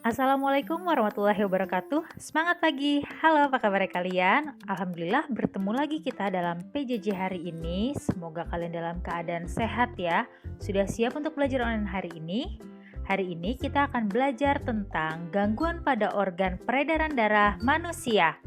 Assalamualaikum warahmatullahi wabarakatuh. Semangat pagi. Halo, apa kabar kalian? Alhamdulillah bertemu lagi kita dalam PJJ hari ini. Semoga kalian dalam keadaan sehat ya. Sudah siap untuk belajar online hari ini? Hari ini kita akan belajar tentang gangguan pada organ peredaran darah manusia.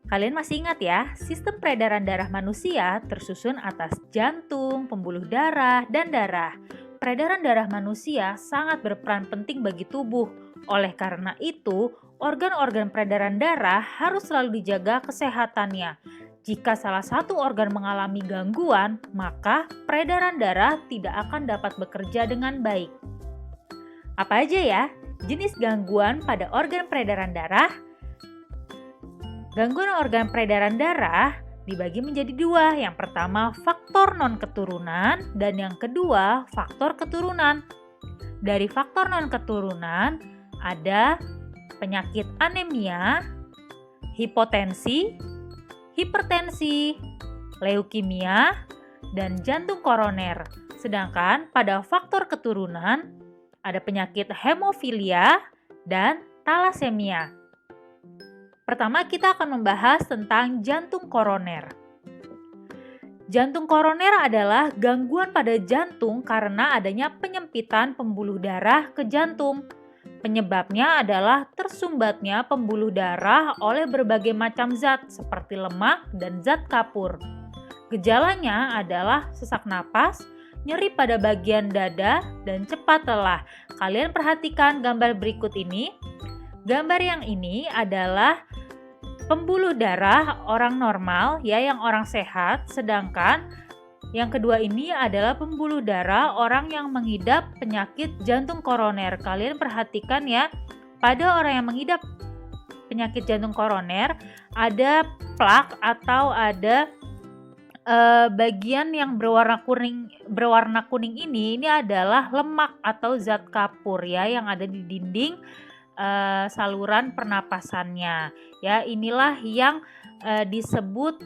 Kalian masih ingat ya, sistem peredaran darah manusia tersusun atas jantung, pembuluh darah, dan darah. Peredaran darah manusia sangat berperan penting bagi tubuh. Oleh karena itu, organ-organ peredaran darah harus selalu dijaga kesehatannya. Jika salah satu organ mengalami gangguan, maka peredaran darah tidak akan dapat bekerja dengan baik. Apa aja ya jenis gangguan pada organ peredaran darah? Gangguan organ peredaran darah dibagi menjadi dua. Yang pertama faktor non-keturunan dan yang kedua faktor keturunan. Dari faktor non-keturunan ada penyakit anemia, hipotensi, hipertensi, leukemia, dan jantung koroner. Sedangkan pada faktor keturunan ada penyakit hemofilia dan talasemia. Pertama, kita akan membahas tentang jantung koroner. Jantung koroner adalah gangguan pada jantung karena adanya penyempitan pembuluh darah ke jantung. Penyebabnya adalah tersumbatnya pembuluh darah oleh berbagai macam zat seperti lemak dan zat kapur. Gejalanya adalah sesak napas, nyeri pada bagian dada, dan cepat lelah. Kalian perhatikan gambar berikut ini. Gambar yang ini adalah pembuluh darah orang normal ya, yang orang sehat, sedangkan yang kedua ini adalah pembuluh darah orang yang mengidap penyakit jantung koroner. Kalian perhatikan ya, pada orang yang mengidap penyakit jantung koroner ada plak atau ada bagian yang berwarna kuning ini adalah lemak atau zat kapur ya, yang ada di dinding saluran pernapasannya ya. Inilah yang disebut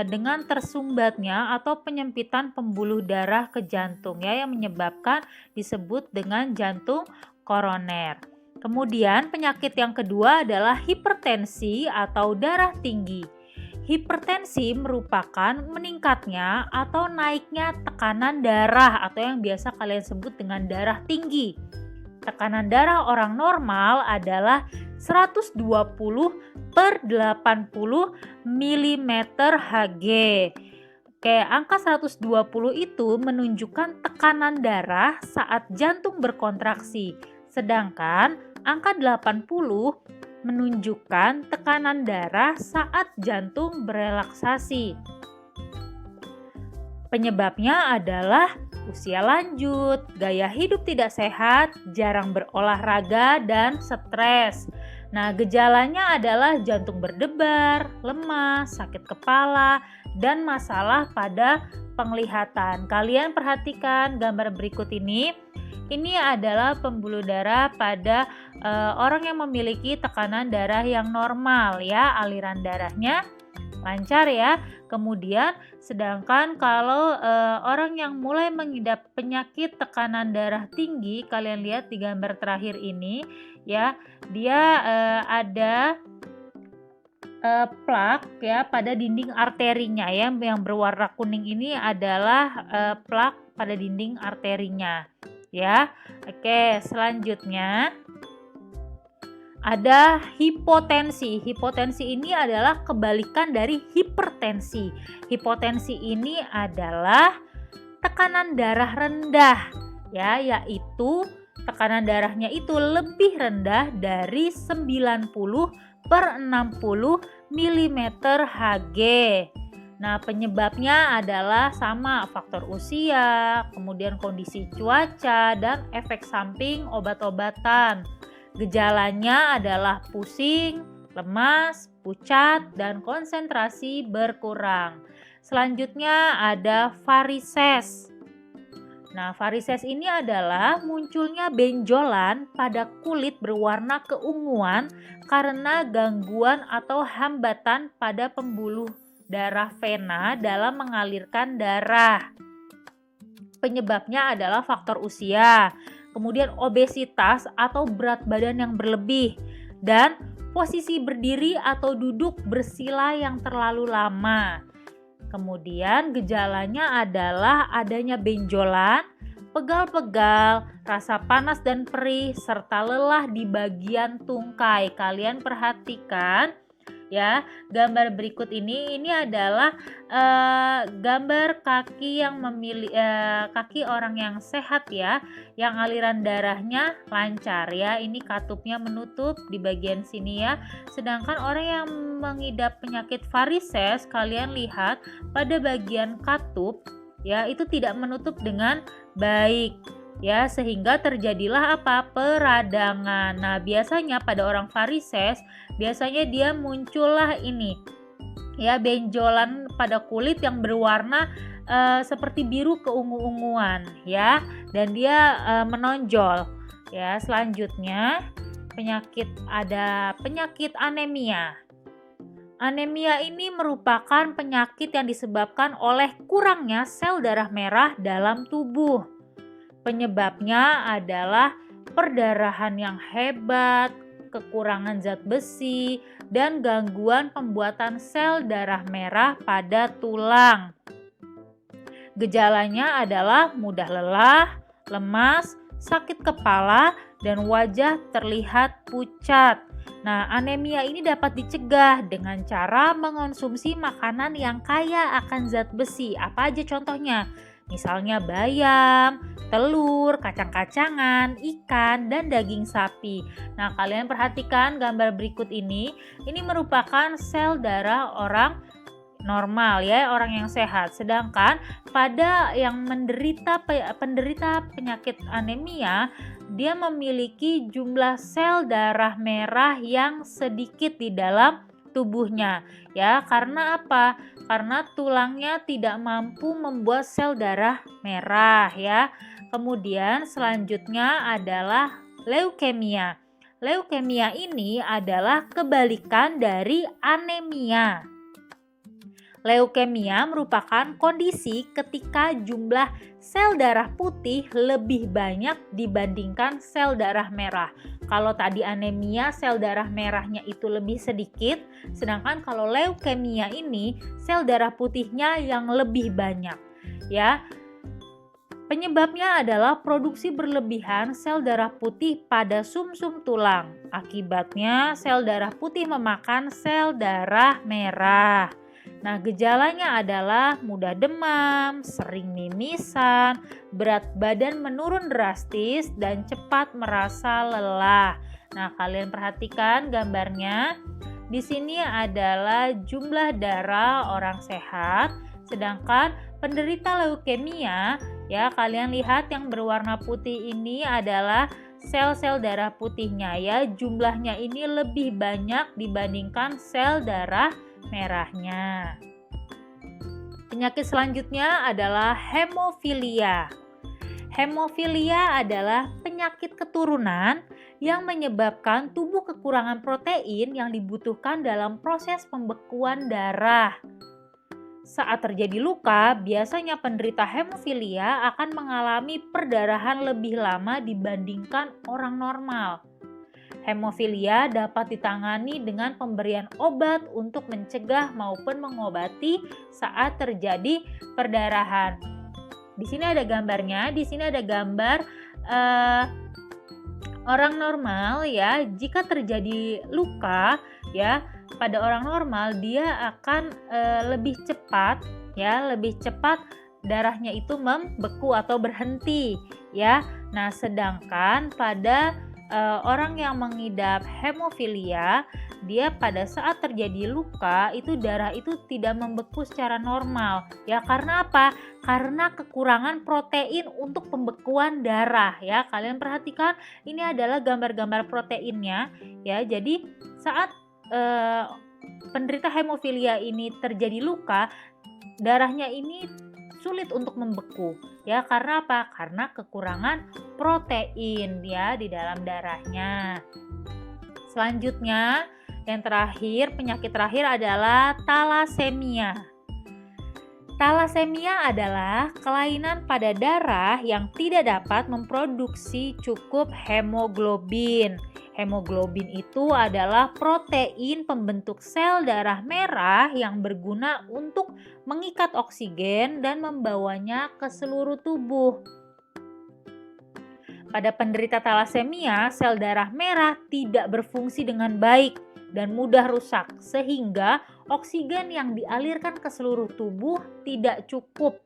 dengan tersumbatnya atau penyempitan pembuluh darah ke jantung ya, yang menyebabkan disebut dengan jantung koroner. Kemudian penyakit yang kedua adalah hipertensi atau darah tinggi. Hipertensi merupakan meningkatnya atau naiknya tekanan darah atau yang biasa kalian sebut dengan darah tinggi. Tekanan darah orang normal adalah 120 per 80 mm Hg. Oke, angka 120 itu menunjukkan tekanan darah saat jantung berkontraksi, sedangkan angka 80 menunjukkan tekanan darah saat jantung berelaksasi. Penyebabnya adalah usia lanjut, gaya hidup tidak sehat, jarang berolahraga, dan stres. Nah, gejalanya adalah jantung berdebar, lemas, sakit kepala, dan masalah pada penglihatan. Kalian perhatikan gambar berikut ini. Ini adalah pembuluh darah pada orang yang memiliki tekanan darah yang normal ya, aliran darahnya lancar ya. Kemudian sedangkan kalau orang yang mulai mengidap penyakit tekanan darah tinggi, kalian lihat di gambar terakhir ini ya, dia ada plak ya pada dinding arterinya ya, yang berwarna kuning ini adalah plak pada dinding arterinya ya. Oke, selanjutnya ada hipotensi. Hipotensi ini adalah kebalikan dari hipertensi. Hipotensi ini adalah tekanan darah rendah ya, yaitu tekanan darahnya itu lebih rendah dari 90 per 60 mm Hg. Nah, penyebabnya adalah sama, faktor usia, kemudian kondisi cuaca, dan efek samping obat-obatan. Gejalanya adalah pusing, lemas, pucat, dan konsentrasi berkurang. Selanjutnya ada varises. Nah, varises ini adalah munculnya benjolan pada kulit berwarna keunguan karena gangguan atau hambatan pada pembuluh darah vena dalam mengalirkan darah. Penyebabnya adalah faktor usia, kemudian obesitas atau berat badan yang berlebih, dan posisi berdiri atau duduk bersila yang terlalu lama. Kemudian gejalanya adalah adanya benjolan, pegal-pegal, rasa panas dan perih, serta lelah di bagian tungkai. Kalian perhatikan ya, gambar berikut ini adalah gambar kaki yang kaki orang yang sehat ya, yang aliran darahnya lancar ya. Ini katupnya menutup di bagian sini ya. Sedangkan orang yang mengidap penyakit varises, kalian lihat pada bagian katup ya, itu tidak menutup dengan baik ya, sehingga terjadilah apa? Peradangan. Nah, biasanya pada orang varises biasanya dia muncullah ini ya, benjolan pada kulit yang berwarna seperti biru keungu-unguan ya, dan dia menonjol ya. Selanjutnya ada penyakit anemia. Anemia ini merupakan penyakit yang disebabkan oleh kurangnya sel darah merah dalam tubuh. Penyebabnya adalah perdarahan yang hebat, kekurangan zat besi, dan gangguan pembuatan sel darah merah pada tulang. Gejalanya adalah mudah lelah, lemas, sakit kepala, dan wajah terlihat pucat. Nah, anemia ini dapat dicegah dengan cara mengonsumsi makanan yang kaya akan zat besi. Apa aja contohnya? Misalnya bayam, telur, kacang-kacangan, ikan, dan daging sapi. Nah, kalian perhatikan gambar berikut ini. Ini merupakan sel darah orang normal ya, orang yang sehat. Sedangkan pada yang penderita penyakit anemia, dia memiliki jumlah sel darah merah yang sedikit di dalam tubuhnya ya. Karena apa? Karena tulangnya tidak mampu membuat sel darah merah ya. Kemudian selanjutnya adalah leukemia. Leukemia ini adalah kebalikan dari anemia. Leukemia merupakan kondisi ketika jumlah sel darah putih lebih banyak dibandingkan sel darah merah. Kalau tadi anemia, sel darah merahnya itu lebih sedikit, sedangkan kalau leukemia ini sel darah putihnya yang lebih banyak. Ya. Penyebabnya adalah produksi berlebihan sel darah putih pada sumsum tulang. Akibatnya sel darah putih memakan sel darah merah. Nah, gejalanya adalah mudah demam, sering mimisan, berat badan menurun drastis, dan cepat merasa lelah. Nah, kalian perhatikan gambarnya. Di sini adalah jumlah darah orang sehat, sedangkan penderita leukemia, ya kalian lihat yang berwarna putih ini adalah sel-sel darah putihnya ya. Jumlahnya ini lebih banyak dibandingkan sel darah merahnya. Penyakit selanjutnya adalah hemofilia. Hemofilia adalah penyakit keturunan yang menyebabkan tubuh kekurangan protein yang dibutuhkan dalam proses pembekuan darah. Saat terjadi luka, biasanya penderita hemofilia akan mengalami perdarahan lebih lama dibandingkan orang normal. Hemofilia dapat ditangani dengan pemberian obat untuk mencegah maupun mengobati saat terjadi perdarahan. Di sini ada gambarnya. Di sini ada gambar orang normal ya. Jika terjadi luka ya pada orang normal, dia akan lebih cepat darahnya itu membeku atau berhenti ya. Nah, sedangkan pada orang yang mengidap hemofilia, dia pada saat terjadi luka itu darah itu tidak membeku secara normal ya. Karena apa? Karena kekurangan protein untuk pembekuan darah ya. Kalian perhatikan, ini adalah gambar-gambar proteinnya ya. Jadi saat penderita hemofilia ini terjadi luka, darahnya ini sulit untuk membeku ya. Karena apa? Karena kekurangan protein ya di dalam darahnya. Selanjutnya, yang terakhir, penyakit terakhir adalah talasemia. Talasemia adalah kelainan pada darah yang tidak dapat memproduksi cukup hemoglobin. Hemoglobin itu adalah protein pembentuk sel darah merah yang berguna untuk mengikat oksigen dan membawanya ke seluruh tubuh. Pada penderita talasemia, sel darah merah tidak berfungsi dengan baik dan mudah rusak, sehingga oksigen yang dialirkan ke seluruh tubuh tidak cukup.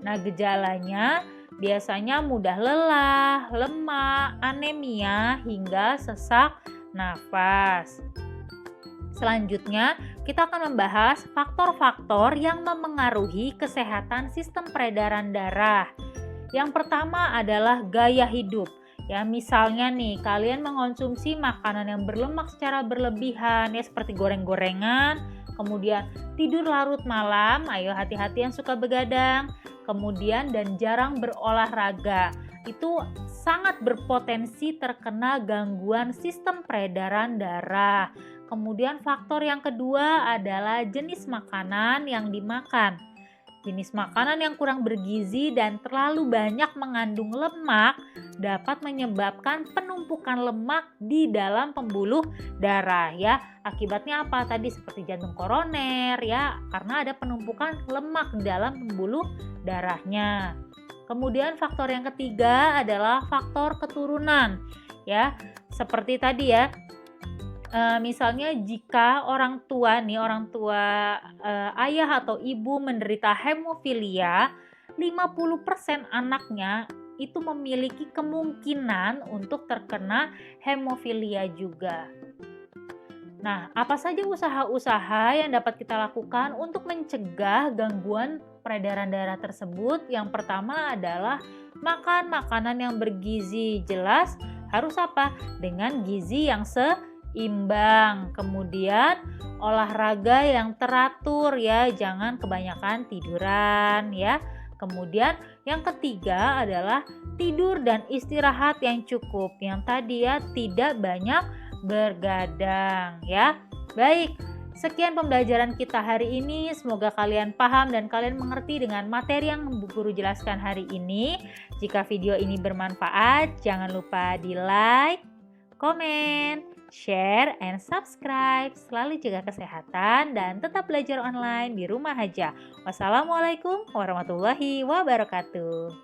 Nah, gejalanya biasanya mudah lelah, lemah, anemia, hingga sesak nafas. Selanjutnya, kita akan membahas faktor-faktor yang memengaruhi kesehatan sistem peredaran darah. Yang pertama adalah gaya hidup. Ya, misalnya nih, kalian mengonsumsi makanan yang berlemak secara berlebihan, ya seperti goreng-gorengan, kemudian tidur larut malam, ayo hati-hati yang suka begadang, kemudian dan jarang berolahraga. Itu sangat berpotensi terkena gangguan sistem peredaran darah. Kemudian faktor yang kedua adalah jenis makanan yang dimakan. Jenis makanan yang kurang bergizi dan terlalu banyak mengandung lemak dapat menyebabkan penumpukan lemak di dalam pembuluh darah, ya. Akibatnya apa? Tadi seperti jantung koroner, ya, karena ada penumpukan lemak di dalam pembuluh darahnya. Kemudian faktor yang ketiga adalah faktor keturunan, ya. Seperti tadi ya. Misalnya jika orang tua ayah atau ibu menderita hemofilia, 50% anaknya itu memiliki kemungkinan untuk terkena hemofilia juga. Nah, apa saja usaha-usaha yang dapat kita lakukan untuk mencegah gangguan peredaran darah tersebut? Yang pertama adalah makan makanan yang bergizi. Jelas harus apa? Dengan gizi yang seimbang. Kemudian olahraga yang teratur, ya, jangan kebanyakan tiduran, ya. Kemudian yang ketiga adalah tidur dan istirahat yang cukup. Yang tadi ya, tidak banyak bergadang, ya. Baik, sekian pembelajaran kita hari ini. Semoga kalian paham dan kalian mengerti dengan materi yang Bu Guru jelaskan hari ini. Jika video ini bermanfaat, jangan lupa di like, komen, share, and subscribe. Selalu jaga kesehatan dan tetap belajar online di rumah aja. Wassalamualaikum warahmatullahi wabarakatuh.